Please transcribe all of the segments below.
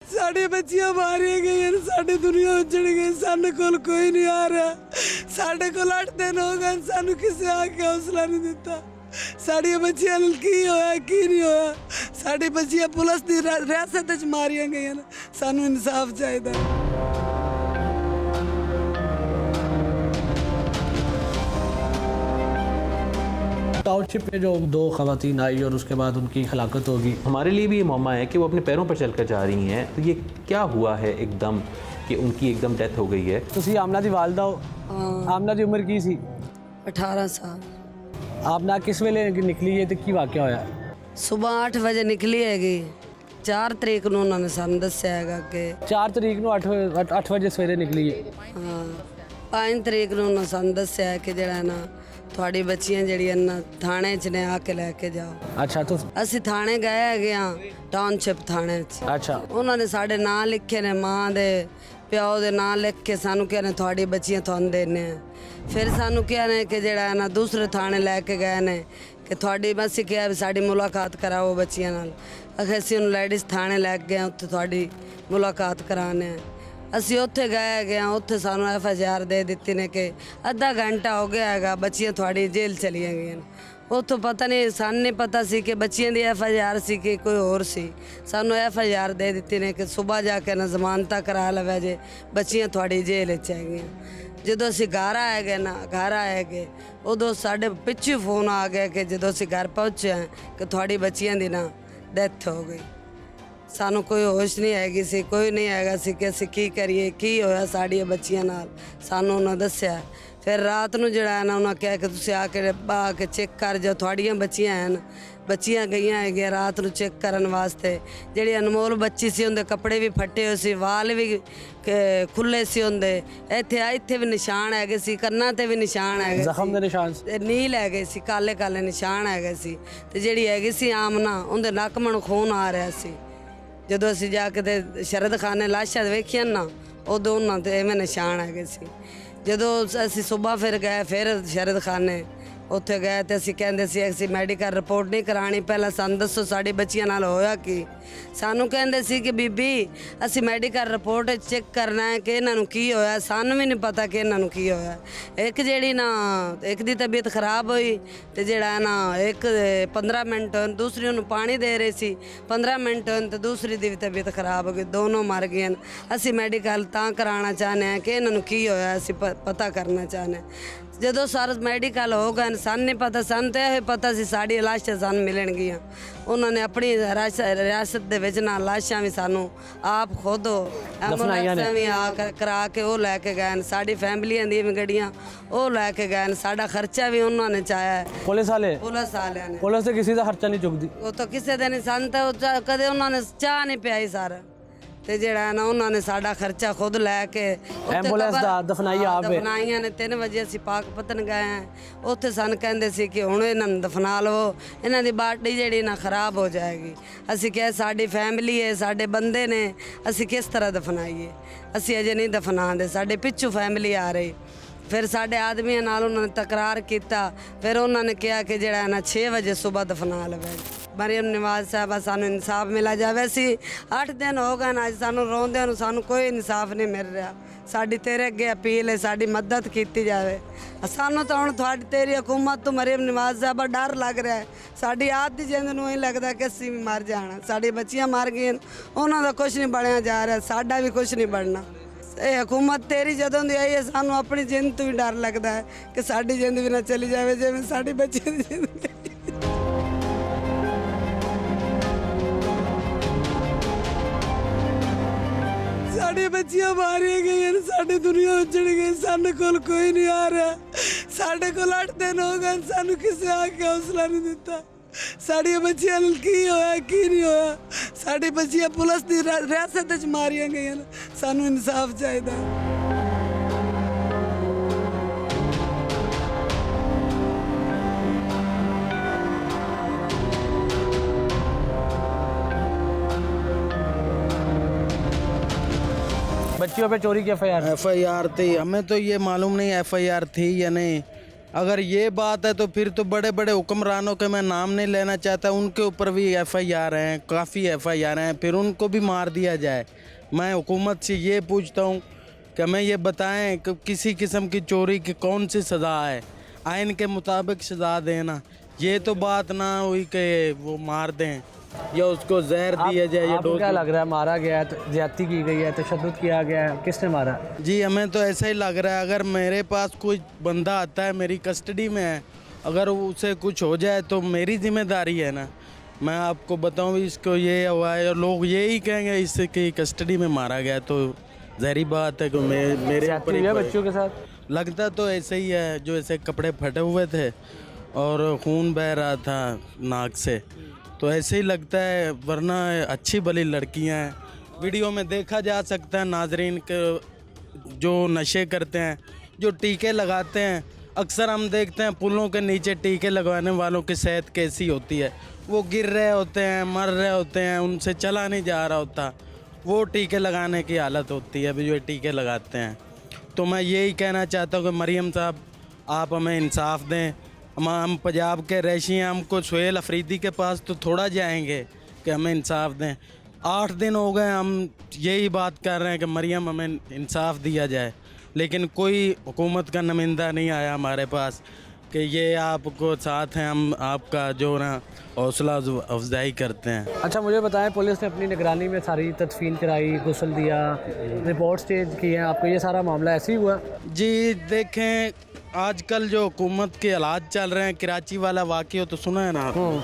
साड़ी बच्चियां मारिया गई, साड़ी दुनिया उजड़ गई, साडे कोल कोई नहीं आ रहा। साडे कोल 8 दिन हो गए, सानू किसी आके हौसला नहीं दिता। साड़ी बच्चियां की होया की नहीं होया, साड़ी बच्चियां पुलिस की रियासत च मारिया गई, सानू इंसाफ चाहिए। टाउनशिप में जो 2 ख़वातीन आई और उसके बाद उनकी हलाकत होगी, हमारे लिए भी ये मौमा है कि वो अपने पैरों पर चल कर जा रही हैं। तो ये क्या हुआ है एकदम कि उनकी एकदम डेथ हो गई है? ਤੁਸੀਂ ਆਮਨਾ ਦੀ ਵਾਲਦਾ ਹੋ। ਆਮਨਾ ਦੀ ਉਮਰ ਕੀ ਸੀ? 18 साल। ਆਮਨਾ ਕਿਸ ਵੇਲੇ ਨਿਕਲੀ ਹੈ ਤੇ ਕੀ ਵਾਕਿਆ ਹੋਇਆ? ਸੁਬਾਹ 8 ਵਜੇ ਨਿਕਲੀ ਹੈਗੀ। 4 ਤਰੀਕ ਨੂੰ ਉਹਨਾਂ ਨੇ ਸਾਨੂੰ ਦੱਸਿਆ ਹੈਗਾ ਕਿ 4 ਤਰੀਕ ਨੂੰ 8 ਵਜੇ ਸਵੇਰੇ ਨਿਕਲੀ ਹੈ। ਹਾਂ 5 ਤਰੀਕ ਨੂੰ ਉਹਨਾਂ ਸਾਨੂੰ ਦੱਸਿਆ ਕਿ ਜਿਹੜਾ ਨਾ ਤੁਹਾਡੀ ਬੱਚੀਆਂ ਜਿਹੜੀਆਂ ਨਾ ਥਾਣੇ 'ਚ ਨੇ ਆ ਕੇ ਲੈ ਕੇ ਜਾਓ। ਅੱਛਾ तो ਅਸੀਂ ਥਾਣੇ ਗਏ ਹੈਗੇ ਆ, ਟਾਊਨਸ਼ਿਪ ਥਾਣੇ 'ਚ। अच्छा ਉਹਨਾਂ ਨੇ ਸਾਡੇ ਨਾਂ ਲਿਖੇ ਨੇ, ਮਾਂ ਦੇ ਪਿਓ ਦੇ ਨਾਂ ਲਿਖ ਕੇ ਸਾਨੂੰ ਕਿਹਾ ਨੇ ਤੁਹਾਡੀ ਬੱਚੀਆਂ ਤੁਹਾਨੂੰ ਦੇਣੇ ਆ। ਫਿਰ ਸਾਨੂੰ ਕਿਹਾ ਨੇ ਕਿ ਜਿਹੜਾ ਨਾ ਦੂਸਰੇ ਥਾਣੇ ਲੈ ਕੇ ਗਏ ਨੇ ਕਿ ਤੁਹਾਡੀ ਅਸੀਂ ਕਿਹਾ ਵੀ ਸਾਡੀ ਮੁਲਾਕਾਤ ਕਰਾਓ ਬੱਚੀਆਂ ਨਾਲ। ਅਸੀਂ ਉਹਨੂੰ ਲੇਡੀਜ਼ ਥਾਣੇ ਲੈ ਕੇ ਗਏ, ਉੱਥੇ ਤੁਹਾਡੀ ਮੁਲਾਕਾਤ ਕਰਾਉਣੇ ਆ। ਅਸੀਂ ਉੱਥੇ ਗਏ ਹੈਗੇ ਆ, ਉੱਥੇ ਸਾਨੂੰ FIR ਦੇ ਦਿੱਤੀ ਨੇ ਕਿ ਅੱਧਾ ਘੰਟਾ ਹੋ ਗਿਆ ਹੈਗਾ, ਬੱਚੀਆਂ ਤੁਹਾਡੀ ਜੇਲ੍ਹ ਚਲੀਆਂ ਗਈਆਂ। ਉੱਥੋਂ ਪਤਾ ਨਹੀਂ, ਸਾਨੂੰ ਨਹੀਂ ਪਤਾ ਸੀ ਕਿ ਬੱਚੀਆਂ ਦੀ FIR ਸੀ ਕਿ ਕੋਈ ਹੋਰ ਸੀ। ਸਾਨੂੰ FIR ਦੇ ਦਿੱਤੀ ਨੇ ਕਿ ਸਵੇਰ ਜਾ ਕੇ ਨਾ ਜ਼ਮਾਨਤਾਂ ਕਰਾ ਲਵੇ ਜੇ ਬੱਚੀਆਂ ਤੁਹਾਡੀ ਜੇਲ੍ਹ 'ਚ ਹੈਗੀਆਂ। ਜਦੋਂ ਅਸੀਂ ਘਰ ਆਏ ਗਏ ਉਦੋਂ ਸਾਡੇ ਪਿੱਛੇ ਫੋਨ ਆ ਗਿਆ ਕਿ ਜਦੋਂ ਅਸੀਂ ਘਰ ਪਹੁੰਚੇ ਕਿ ਤੁਹਾਡੀ ਬੱਚੀਆਂ ਦੀ ਨਾ ਡੈਥ ਹੋ ਗਈ। ਸਾਨੂੰ ਕੋਈ ਹੋਸ਼ ਨਹੀਂ ਹੈਗੀ ਸੀ, ਕੋਈ ਨਹੀਂ ਹੈਗਾ ਸੀ ਕਿ ਅਸੀਂ ਕੀ ਕਰੀਏ, ਕੀ ਹੋਇਆ ਸਾਡੀਆਂ ਬੱਚੀਆਂ ਨਾਲ। ਸਾਨੂੰ ਉਹਨਾਂ ਦੱਸਿਆ। ਫਿਰ ਰਾਤ ਨੂੰ ਜਿਹੜਾ ਨਾ ਉਹਨਾਂ ਕਿਹਾ ਕਿ ਤੁਸੀਂ ਆ ਕੇ ਚੈੱਕ ਕਰ ਜਾਓ, ਤੁਹਾਡੀਆਂ ਬੱਚੀਆਂ ਹਨ। ਬੱਚੀਆਂ ਗਈਆਂ ਹੈਗੀਆਂ ਰਾਤ ਨੂੰ ਚੈੱਕ ਕਰਨ ਵਾਸਤੇ। ਜਿਹੜੀ ਅਨਮੋਲ ਬੱਚੀ ਸੀ ਉਹਦੇ ਕੱਪੜੇ ਵੀ ਫੱਟੇ ਹੋਏ ਸੀ, ਵਾਲ ਵੀ ਖੁੱਲੇ ਸੀ ਉਹਦੇ। ਇੱਥੇ ਵੀ ਨਿਸ਼ਾਨ ਹੈਗੇ ਸੀ, ਕੰਨਾਂ ਤੇ ਵੀ ਨਿਸ਼ਾਨ ਹੈਗੇ, ਜ਼ਖਮ ਦੇ ਨਿਸ਼ਾਨ ਤੇ ਨੀਲ ਹੈਗੇ ਸੀ, ਕਾਲੇ ਕਾਲੇ ਨਿਸ਼ਾਨ ਹੈਗੇ ਸੀ। ਤੇ ਜਿਹੜੀ ਹੈਗੀ ਸੀ ਆਮਨਾ, ਉਹਦੇ ਨੱਕ ਮਣ ਖੂਨ ਆ ਰਿਹਾ ਸੀ। ਜਦੋਂ ਅਸੀਂ ਜਾ ਕੇ ਤੇ ਸ਼ਰਦਖਾਨੇ ਲਾਸ਼ਾਂ ਵੇਖੀਆਂ ਨਾ, ਉਦੋਂ ਉਹਨਾਂ ਤੇ ਐਵੇਂ ਨਿਸ਼ਾਨ ਹੈਗੇ ਸੀ। ਜਦੋਂ ਅਸੀਂ ਸਵੇਰ ਫਿਰ ਗਏ, ਫਿਰ ਸ਼ਰਦਖਾਨੇ ਉੱਥੇ ਗਏ ਤੇ ਅਸੀਂ ਕਹਿੰਦੇ ਸੀ ਅਸੀਂ ਮੈਡੀਕਲ ਰਿਪੋਰਟ ਨਹੀਂ ਕਰਾਣੀ, ਪਹਿਲਾਂ ਸਾਨੂੰ ਦੱਸੋ ਸਾਡੀ ਬੱਚੀਆਂ ਨਾਲ ਹੋਇਆ ਕੀ। ਸਾਨੂੰ ਕਹਿੰਦੇ ਸੀ ਕਿ ਬੀਬੀ ਅਸੀਂ ਮੈਡੀਕਲ ਰਿਪੋਰਟ ਚੈੱਕ ਕਰਨਾ ਹੈ ਕਿ ਇਹਨਾਂ ਨੂੰ ਕੀ ਹੋਇਆ। ਸਾਨੂੰ ਵੀ ਨਹੀਂ ਪਤਾ ਕਿ ਇਹਨਾਂ ਨੂੰ ਕੀ ਹੋਇਆ। ਇੱਕ ਦੀ ਤਬੀਅਤ ਖਰਾਬ ਹੋਈ ਤੇ ਜਿਹੜਾ ਨਾ 15 ਮਿੰਟ ਦੂਸਰੀ ਨੂੰ ਪਾਣੀ ਦੇ ਰਹੇ ਸੀ, 15 ਮਿੰਟ ਤੇ ਦੂਸਰੀ ਦੀ ਵੀ ਤਬੀਅਤ ਖਰਾਬ ਹੋ ਗਈ, ਦੋਨੋਂ ਮਰ ਗਈਆਂ। ਅਸੀਂ ਮੈਡੀਕਲ ਤਾਂ ਕਰਾਉਣਾ ਚਾਹੁੰਦੇ ਹਾਂ ਕਿ ਇਹਨਾਂ ਨੂੰ ਕੀ ਹੋਇਆ, ਅਸੀਂ ਪਤਾ ਕਰਨਾ ਚਾਹੁੰਦੇ ਹਾਂ। ਜਦੋਂ ਸਾਰਾ ਮੈਡੀਕਲ ਹੋ ਗਏ ਸਾਨੂੰ ਨਹੀਂ ਪਤਾ, ਸਾਨੂੰ ਤਾਂ ਇਹ ਪਤਾ ਸੀ ਸਾਡੀ ਲਾਸ਼ਾਂ ਸਾਨੂੰ ਮਿਲਣਗੀਆਂ। ਉਹਨਾਂ ਨੇ ਆਪਣੀ ਰਿਆਸਤ ਦੇ ਵਿੱਚ ਨਾ ਲਾਸ਼ਾਂ ਵੀ ਸਾਨੂੰ ਆਪ ਖੁਦ ਐਂਬੂਲੈਂਸਾਂ ਵੀ ਕਰਾ ਕੇ ਉਹ ਲੈ ਕੇ ਗਏ। ਸਾਡੀ ਫੈਮਲੀਆਂ ਦੀਆਂ ਵੀ ਗੱਡੀਆਂ ਉਹ ਲੈ ਕੇ ਗਏ। ਸਾਡਾ ਖਰਚਾ ਵੀ ਉਹਨਾਂ ਨੇ ਚਾਹਿਆ। ਪੁਲਿਸ ਵਾਲਿਆਂ ਨੇ ਪੁਲਿਸ ਤੇ ਕਿਸੇ ਦਾ ਖਰਚਾ ਨਹੀਂ ਚੁੱਕਦੀ। ਉਹ ਤਾਂ ਕਿਸੇ ਦੇ ਨਹੀਂ, ਸਾਨੂੰ ਤਾਂ ਕਦੇ ਉਹਨਾਂ ਨੇ ਚਾਹ ਨਹੀਂ ਪਿਆਈ ਸਾਰਾ। ਤੇ ਜਿਹੜਾ ਨਾ ਉਹਨਾਂ ਨੇ ਸਾਡਾ ਖਰਚਾ ਖੁਦ ਲੈ ਕੇ ਐਂਬੂਲੈਂਸ ਦਾ ਦਫਨਾਈਆਂ ਨੇ। 3 ਵਜੇ ਅਸੀਂ ਪਾਕਪਤਨ ਗਏ ਹਾਂ। ਉੱਥੇ ਸਾਨੂੰ ਕਹਿੰਦੇ ਸੀ ਕਿ ਹੁਣ ਇਹਨਾਂ ਨੂੰ ਦਫਨਾ ਲਵੋ, ਇਹਨਾਂ ਦੀ ਬਾਡੀ ਜਿਹੜੀ ਨਾ ਖਰਾਬ ਹੋ ਜਾਏਗੀ। ਅਸੀਂ ਕਿਹਾ ਸਾਡੀ ਫੈਮਿਲੀ ਹੈ, ਸਾਡੇ ਬੰਦੇ ਨੇ, ਅਸੀਂ ਕਿਸ ਤਰ੍ਹਾਂ ਦਫਨਾਈਏ। ਅਸੀਂ ਅਜੇ ਨਹੀਂ ਦਫਨਾਉਂਦੇ, ਸਾਡੇ ਪਿੱਛੋਂ ਫੈਮਿਲੀ ਆ ਰਹੀ। ਫਿਰ ਸਾਡੇ ਆਦਮੀਆਂ ਨਾਲ ਉਹਨਾਂ ਨੇ ਤਕਰਾਰ ਕੀਤਾ। ਫਿਰ ਉਹਨਾਂ ਨੇ ਕਿਹਾ ਕਿ ਜਿਹੜਾ ਨਾ 6 ਵਜੇ ਸਵੇਰ ਦਫਨਾ ਲਵੇ। ਮਰੀਮ ਨਵਾਜ਼ ਸਾਹਿਬਾ ਸਾਨੂੰ ਇਨਸਾਫ ਮਿਲਾ ਜਾਵੇ। ਅਸੀਂ 8 ਦਿਨ ਹੋ ਗਏ ਨਾ ਅੱਜ ਸਾਨੂੰ ਰੋਂਦਿਆਂ ਨੂੰ, ਸਾਨੂੰ ਕੋਈ ਇਨਸਾਫ ਨਹੀਂ ਮਿਲ ਰਿਹਾ। ਸਾਡੀ ਤੇਰੇ ਅੱਗੇ ਅਪੀਲ ਹੈ, ਸਾਡੀ ਮਦਦ ਕੀਤੀ ਜਾਵੇ। ਸਾਨੂੰ ਤਾਂ ਹੁਣ ਤੇਰੀ ਹਕੂਮਤ ਤੋਂ ਮਰੀਮ ਨਵਾਜ਼ ਸਾਹਿਬਾ ਡਰ ਲੱਗ ਰਿਹਾ ਹੈ। ਸਾਡੀ ਆਦ ਦੀ ਜਿੰਦ ਨੂੰ ਇਹ ਲੱਗਦਾ ਕਿ ਅਸੀਂ ਵੀ ਮਰ ਜਾਣਾ। ਸਾਡੀ ਬੱਚੀਆਂ ਮਰ ਗਈਆਂ, ਉਹਨਾਂ ਦਾ ਕੁਝ ਨਹੀਂ ਬਣਿਆ ਜਾ ਰਿਹਾ, ਸਾਡਾ ਵੀ ਕੁਝ ਨਹੀਂ ਬਣਨਾ। ਇਹ ਹਕੂਮਤ ਤੇਰੀ ਜਦੋਂ ਦੀ ਆਈ ਹੈ ਸਾਨੂੰ ਆਪਣੀ ਜਿੰਦ ਤੋਂ ਵੀ ਡਰ ਲੱਗਦਾ ਹੈ ਕਿ ਸਾਡੀ ਜਿੰਦ ਵੀ ਨਾ ਚਲੀ ਜਾਵੇ ਜਿਵੇਂ ਸਾਡੀ ਬੱਚਿਆਂ ਦੀ ਜਿੰਦ। ਸਾਡੀਆਂ ਬੱਚੀਆਂ ਮਾਰੀਆਂ ਗਈਆਂ, ਸਾਡੀ ਦੁਨੀਆ ਉਜੜ ਗਈ, ਸਾਡੇ ਕੋਲ ਕੋਈ ਨਹੀਂ ਆ ਰਿਹਾ। ਸਾਡੇ ਕੋਲ 8 ਦਿਨ ਹੋ ਗਏ, ਸਾਨੂੰ ਕਿਸੇ ਆ ਕੇ ਹੌਸਲਾ ਨਹੀਂ ਦਿੱਤਾ। ਸਾਡੀਆਂ ਬੱਚੀਆਂ ਨਾਲ ਕੀ ਹੋਇਆ ਕੀ ਨਹੀਂ ਹੋਇਆ। ਸਾਡੀ ਬੱਚੀਆਂ ਪੁਲਿਸ ਦੀ ਰਿਆਸਤ 'ਚ ਮਾਰੀਆਂ ਗਈਆਂ, ਸਾਨੂੰ ਇਨਸਾਫ ਚਾਹੀਦਾ। बच्चियों पे चोरी की FIR FIR थी, हमें तो ये मालूम नहीं FIR थी या नहीं। अगर ये बात है तो फिर तो बड़े बड़े हुक्मरानों के मैं नाम नहीं लेना चाहता, उनके ऊपर भी FIR हैं, काफ़ी FIR हैं, फिर उनको भी मार दिया जाए। मैं हुकूमत से ये पूछता हूँ कि हमें ये बताएं कि किसी किस्म की चोरी की कौन सी सज़ा है, आइन के मुताबिक सज़ा देना। ये तो बात ना हुई कि वो मार दें या उसको जहर दिया जाए या आपको क्या लग रहा है, मारा गया है, ज्यादती की गई है, तशद्दुद किया गया है, किसने मारा? जी हमें तो ऐसा ही लग रहा है। अगर मेरे पास कोई बंदा आता है, मेरी कस्टडी में है, अगर उसे कुछ हो जाए तो मेरी जिम्मेदारी है ना। मैं आपको बताऊं इसको ये हुआ है और लोग यही कहेंगे इसकी कस्टडी में मारा गया, तो ज़ाहिर बात है कि मेरे ऊपर ही बच्चों के साथ लगता तो ऐसे ही है। जो ऐसे कपड़े फटे हुए थे और खून बह रहा था नाक से, तो ऐसे ही लगता है, वरना अच्छी भली लड़कियां हैं। वीडियो में देखा जा सकता है नाजरीन के जो नशे करते हैं, जो टीके लगाते हैं, अक्सर हम देखते हैं पुलों के नीचे टीके लगवाने वालों की सेहत कैसी होती है। वो गिर रहे होते हैं, मर रहे होते हैं, उनसे चला नहीं जा रहा होता, वो टीके लगाने की हालत होती है अभी जो टीके लगाते हैं। तो मैं यही कहना चाहता हूँ कि मरियम साहब आप हमें इंसाफ दें। हम पंजाब के रैशी हैं, हमको सुहेल अफरीदी के पास तो थोड़ा जाएंगे कि हमें इंसाफ दें। 8 दिन हो गए हम यही बात कर रहे हैं कि मरियम हमें इंसाफ दिया जाए, लेकिन कोई हुकूमत का नुमाइंदा नहीं आया हमारे पास कि ये आपको साथ हैं, हम आपका जो ना हौसला अफजाई करते हैं। अच्छा मुझे बताएं, पुलिस ने अपनी निगरानी में सारी तदफीन कराई, गुस्ल दिया, रिपोर्ट स्टेज की है, आपको ये सारा मामला ऐसे ही हुआ? जी देखें, आजकल जो हुकूमत के हालात चल रहे हैं, कराची वाला वाक़या तो सुना है ना आपने?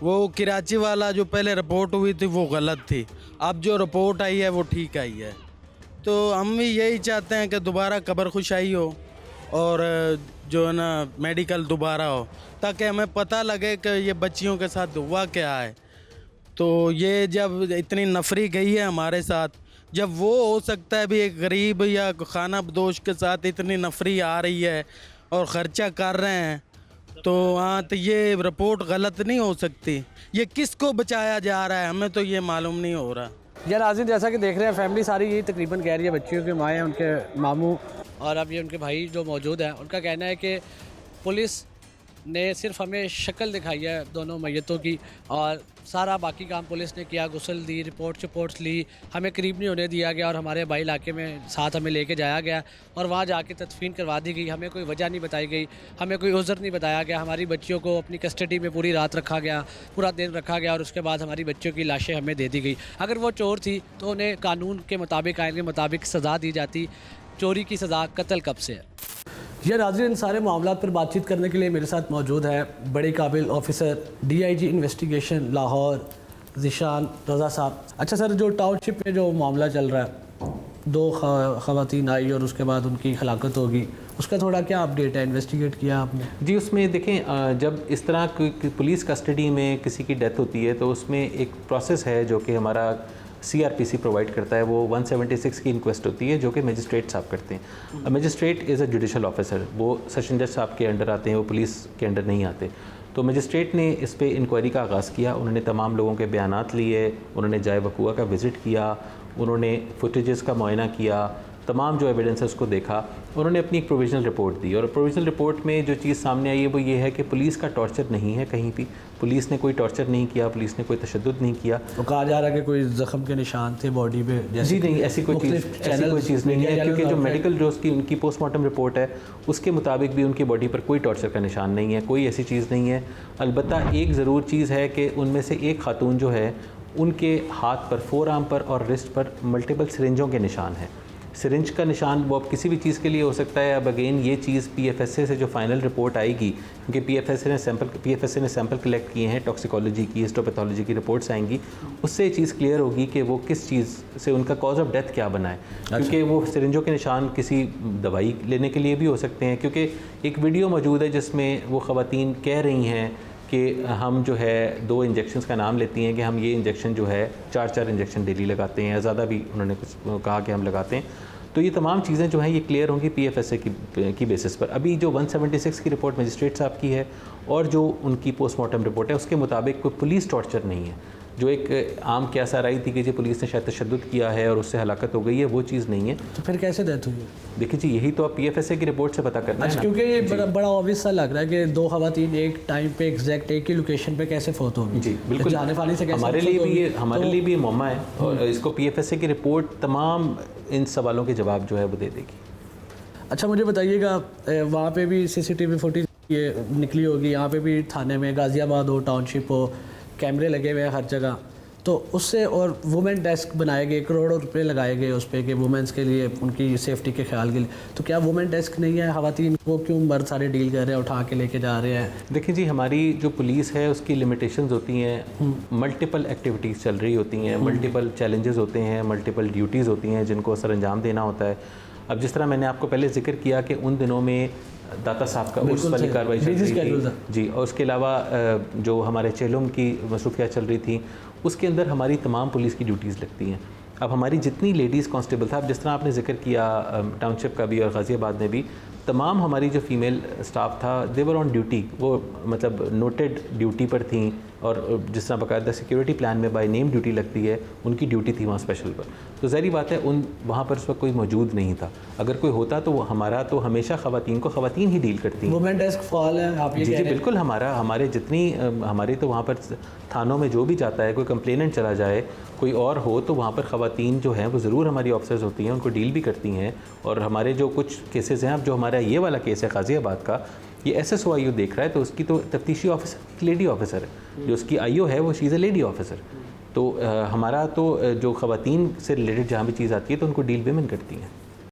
वो कराची वाला जो पहले रिपोर्ट हुई थी वो गलत थी, अब जो रिपोर्ट आई है वो ठीक आई है। तो हम भी यही चाहते हैं कि दोबारा कब्र खुशाई हो और जो है ना मेडिकल दोबारा हो, ताकि हमें पता लगे कि ये बच्चियों के साथ हुआ क्या है। तो ये जब इतनी नफरी गई है हमारे साथ, जब वो हो सकता है भी एक गरीब या खाना बदोश के साथ इतनी नफरी आ रही है और ख़र्चा कर रहे हैं, तो हाँ, तो ये रिपोर्ट गलत नहीं हो सकती। ये किसको बचाया जा रहा है हमें तो ये मालूम नहीं हो रहा। यार नाज़रीन, जैसा कि देख रहे हैं फैमिली सारी यही तकरीबन कह रही है, बच्चियों के माएँ, उनके मामू और अब ये उनके भाई जो मौजूद हैं, उनका कहना है कि पुलिस ने सिर्फ हमें शक्ल दिखाई है दोनों मैयतों की और सारा बाकी काम पुलिस ने किया, गुस्ल दी, रिपोर्ट्स ली, हमें करीब नहीं होने दिया गया और हमारे भाई इलाके में साथ हमें लेके जाया गया और वहाँ जाके तदफीन करवा दी गई। हमें कोई वजह नहीं बताई गई, हमें कोई उज़र नहीं बताया गया। हमारी बच्चियों को अपनी कस्टडी में पूरी रात रखा गया, पूरा दिन रखा गया और उसके बाद हमारी बच्चियों की लाशें हमें दे दी गई। अगर वो चोर थी तो उन्हें कानून के मुताबिक, आइन के मुताबिक सज़ा दी जाती। चोरी की सज़ा कत्ल कब से है। ये नाज़रीन, इन सारे मामलों पर बातचीत करने के लिए मेरे साथ मौजूद है बड़े काबिल officer DIG investigation Lahore Zeeshan Raza साहब। अच्छा सर, जो टाउनशिप में जो मामला चल रहा है, 2 ख़वातीन आई और उसके बाद उनकी हलाकत होगी, उसका थोड़ा क्या अपडेट है? इन्वेस्टिगेट किया आपने? जी, उसमें देखें, जब इस तरह की पुलिस कस्टडी में किसी की डेथ होती है तो उसमें एक प्रोसेस है जो कि हमारा CRPC प्रोवाइड करता है। वो 176 की इंक्वेस्ट होती है जो कि मजिस्ट्रेट साहब करते हैं। Magistrate is a judicial officer, वो सेशन जज साहब के अंडर आते हैं, वो पुलिस के अंडर नहीं आते। तो मजिस्ट्रेट ने इस पे इंक्वायरी का आगाज़ किया, उन्होंने तमाम लोगों के बयानात लिए, उन्होंने जाए वक़ुआ का विज़िट किया, उन्होंने फुटेजेस का मुआयना किया, तमाम जो एविडेंस है उसको देखा, उन्होंने अपनी एक प्रोविजनल रिपोर्ट दी और प्रोविजनल रिपोर्ट में जो चीज़ सामने आई है वो ये है कि पुलिस का टॉर्चर नहीं है कहीं भी, पुलिस ने कोई टॉर्चर नहीं किया, पुलिस ने कोई तशद्दुद नहीं किया। तो कहा जा रहा है कि कोई ज़ख्म के निशान थे बॉडी पे? जी नहीं, ऐसी कोई चीज़ नहीं है, क्योंकि जो मेडिकल जो उसकी उनकी पोस्टमार्टम रिपोर्ट है उसके मुताबिक भी उनकी बॉडी पर कोई टॉर्चर का निशान नहीं है, कोई ऐसी चीज़ नहीं है। अलबत्ता एक ज़रूर चीज़ है कि उनमें से एक खातून जो है उनके हाथ पर, फोर आर्म पर और रिस्ट पर मल्टीपल सिरिंजों के निशान हैं। सिरिंज का निशान वो अब किसी भी चीज़ के लिए हो सकता है। अब अगेन ये चीज़ PFSA से जो फाइनल रिपोर्ट आएगी, क्योंकि PFSA ने सैंपल कलेक्ट किए हैं, टॉक्सिकोलॉजी की, हिस्टोपैथोलॉजी की रिपोर्ट्स आएंगी, उससे ये चीज़ क्लियर होगी कि वो किस चीज़ से उनका कॉज ऑफ डेथ क्या बना है। क्योंकि वो सिरिंजों के निशान किसी दवाई लेने के लिए भी हो सकते हैं, क्योंकि एक वीडियो मौजूद है जिसमें वो ख़वातीन कह रही हैं कि हम जो है 2 इंजेक्शंस का नाम लेती हैं कि हम ये इंजेक्शन जो है 4 इंजेक्शन डेली लगाते हैं या ज़्यादा भी उन्होंने कुछ कहा कि हम लगाते हैं। तो ये तमाम चीज़ें जो हैं ये क्लियर होंगी PFSA की बेसिस पर। अभी जो 176 की रिपोर्ट मजिस्ट्रेट साहब की है और जो उनकी पोस्टमार्टम रिपोर्ट है उसके मुताबिक कोई पुलिस टॉर्चर नहीं है। जो एक आम क्यासा रही थी कि जी पुलिस ने शायद तशद्दुद किया है और उससे हलाकत हो गई है, वो चीज़ नहीं है। तो फिर कैसे डेथ हुई? देखिए जी, यही तो आप PFSA की रिपोर्ट से पता करना है ना। क्योंकि ये बड़ा ऑब्वियस सा लग रहा है कि 2 खवातीन एक टाइम पे एग्जैक्ट एक ही लोकेशन पे कैसे फोत होगी। जी बिल्कुल, जाने वाली से कैसे हमारे लिए भी मौमा है और इसको PFSA की रिपोर्ट तमाम इन सवालों के जवाब जो है वो दे देगी। अच्छा मुझे बताइएगा, वहाँ पे भी CCTV फुटेज ये निकली होगी, यहाँ पे भी थाने में गाज़ियाबाद हो, टाउनशिप हो, कैमरे लगे हुए हैं हर जगह, तो उससे और वुमेन डेस्क बनाए गए, करोड़ों रुपए लगाए गए उस पर कि वुमेंस के लिए उनकी सेफ्टी के ख्याल के लिए, तो क्या वुमेन डेस्क नहीं है? ख़वातीन को क्यों मर्द सारे डील कर रहे हैं, उठा के लेके जा रहे हैं? देखिए जी, हमारी जो पुलिस है उसकी लिमिटेशंस होती हैं, मल्टीपल एक्टिविटीज़ चल रही होती हैं, मल्टीपल चैलेंजेस होते हैं, मल्टीपल ड्यूटीज़ होती हैं जिनको सर अंजाम देना होता है। अब जिस तरह मैंने आपको पहले जिक्र किया कि उन दिनों में दाता साहब का उस वाली कार्रवाई चल रही थी जी, और उसके अलावा जो हमारे चेलुम की मसरूफियात चल रही थी, उसके अंदर हमारी तमाम पुलिस की ड्यूटीज़ लगती हैं। अब हमारी जितनी लेडीज़ कांस्टेबल था, अब जिस तरह आपने जिक्र किया टाउनशिप का भी और गाज़ियाबाद में भी, तमाम हमारी जो फीमेल स्टाफ था देवर ऑन ड्यूटी, वो मतलब नोटेड ड्यूटी पर थी, और जिस तरह बाकायदा सिक्योरिटी प्लान में बाय नेम ड्यूटी लगती है, उनकी ड्यूटी थी वहाँ स्पेशल पर। तो ज़ाहिर बात है उन वहाँ पर उस वक्त कोई मौजूद नहीं था। अगर कोई होता तो हमारा तो हमेशा ख़वातीन ही डील करती हैं। वुमेन डेस्क फॉल है आप ये जी बिल्कुल, हमारे तो वहाँ पर थानों में जो भी जाता है, कोई कंप्लेनेंट चला जाए, कोई और हो, तो वहाँ पर ख़वातीन जो हैं वो ज़रूर हमारी ऑफिसर्स होती हैं, उनको डील भी करती हैं। और हमारे जो कुछ केसेस हैं, अब जो हमारा ये वाला केस है गाज़ियाबाद का, ये SSOIO देख रहा है, तो उसकी तो तफ्तीशी ऑफिसर लेडी ऑफिसर है, जो उसकी IO है वो she is a lady officer. तो हमारा तो जो ख़वातीन से रिलेटेड जहाँ भी चीज़ आती है तो उनको डील वेमेन करती हैं।